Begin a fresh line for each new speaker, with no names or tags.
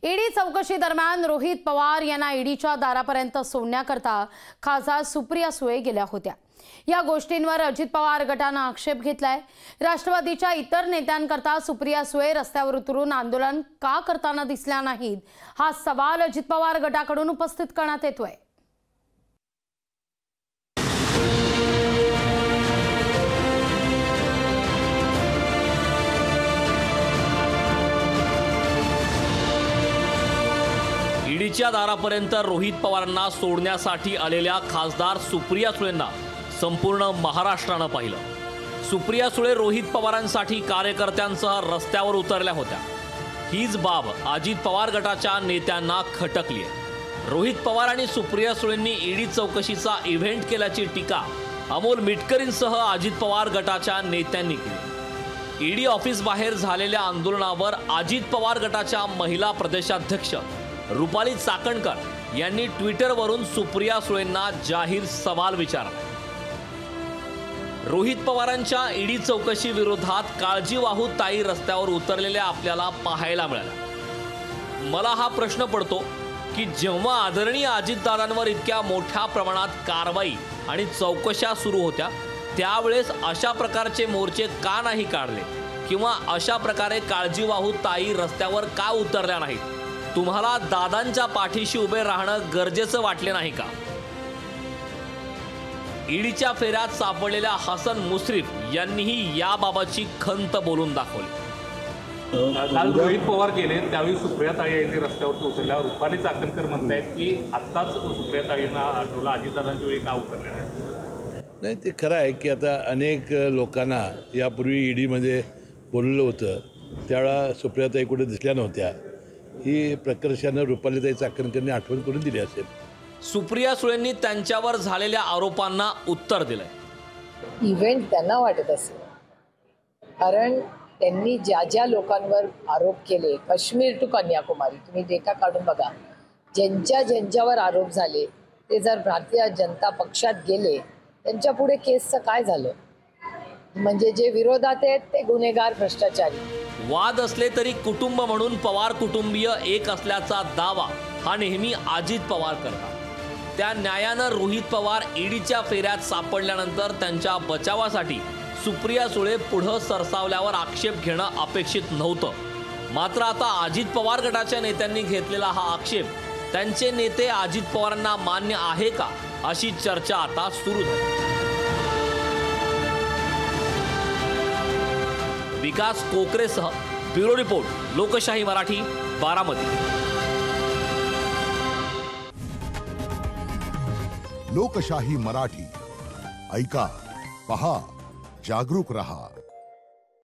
ED चौकशी दरम्यान रोहित पवार यांना ईडीच्या दारापर्यंत सोडण्याकरता खासदार सुप्रिया सुळे गेल्या होत्या। या गोष्टींवर अजित पवार गटाने आक्षेप घेतलाय। राष्ट्रवादीच्या इतर नेत्यांकरता सुप्रिया सुळे रस्त्यावर उतरून आंदोलन का करताना दिसल्या नाहीत, हा सवाल अजित पवार गटाकडून उपस्थित करण्यात येतोय।
ईडीच्या दारापर्यंत रोहित पवारांना सोडण्यासाठी आलेल्या खासदार सुप्रिया सुळेंना संपूर्ण महाराष्ट्रानं पाहिलं। सुप्रिया सुळे रोहित पवारांसाठी कार्यकर्त्यांसह रस्त्यावर उतरल्या होत्या। हीच बाब अजित पवार गटाच्या नेत्यांना खटकली आहे। रोहित पवार आणि सुप्रिया सुळेंनी ईडी चौकशीचा इव्हेंट केल्याची टीका अमोल मिटकरींसह अजित पवार गटाच्या नेत्यांनी केली। ईडी ऑफिस बाहेर झालेल्या आंदोलनावर अजित पवार गटाच्या महिला प्रदेशाध्यक्ष रुपाली चाकणकर यांनी ट्विटरवरून सुप्रिया सुळेंना जाहीर सवाल विचारला। रोहित पवारांच्या ईडी चौकशी विरोधात काळजीवाहू ताई रस्त्यावर उतरलेल्या आपल्याला पाहायला मिळाल्या। मला हा प्रश्न पडतो की जेव्हा आदरणीय अजितदादांवर इतक्या मोठ्या प्रमाणात कारवाई आणि चौकशा सुरू होत्या त्यावेळेस अशा प्रकारचे मोर्चे का नाही काढले किंवा अशा प्रकारे काळजीवाहू ताई रस्त्यावर का उतरल्या नाहीत? तुम्हाला दादांच्या पाठीशी उभे राहणं गरजेचं वाटले नाही का? ईडीच्या फेऱ्यात सापडलेल्या हसन मुश्रीफ यांनीही याबाबतची खंत बोलून दाखवली।
काल रोहित पवार गेले त्यावेळी सुप्रिया ताई यांनी रस्त्यावर उतरल्यावर रुपाली चाकणकर म्हणतायत की आत्ताच सुप्रिया ताईंना आठवलं अजितदादांच्या वेळी का उतरले
नाही। ते खरं आहे की आता अनेक लोकांना यापूर्वी ईडीमध्ये बोलवलं होतं, त्यावेळा सुप्रिया ताई कुठे दिसल्या नव्हत्या। ही प्रकर्षानं रुपालीताई चाकणकरने आठवण करून दिली असेल।
सुप्रिया सुळेंनी त्यांच्यावर झालेल्या आरोपांना उत्तर दिलंय।
इव्हेंट त्यांना वाटत असेल, कारण त्यांनी ज्या ज्या लोकांवर आरोप केले, काश्मीर टू कन्याकुमारी तुम्ही डेटा काढून बघा, ज्यांच्यावर आरोप झाले ते जर भारतीय जनता पक्षात गेले त्यांच्या पुढे केसचं काय झालं? म्हणजे जे विरोधात आहेत ते गुन्हेगार, भ्रष्टाचारी।
वाद असले तरी कुटुंब म्हणून पवार कुटुंबीय एक असल्याचा दावा हा नेहमी अजित पवार करतात। त्या न्यायानं रोहित पवार ईडीच्या फेऱ्यात सापडल्यानंतर त्यांच्या बचावासाठी सुप्रिया सुळे पुढे सरसावल्यावर आक्षेप घेणं अपेक्षित नव्हतं। मात्र आता अजित पवार गटाच्या नेत्यांनी घेतलेला हा आक्षेप त्यांचे नेते अजित पवारांना मान्य आहे का, अशी चर्चा आता सुरू झाली। विकास कोकरेसह ब्युरो रिपोर्ट, लोकशाही मराठी, बारामती।
लोकशाही मराठी ऐका, पहा, जागरूक रहा।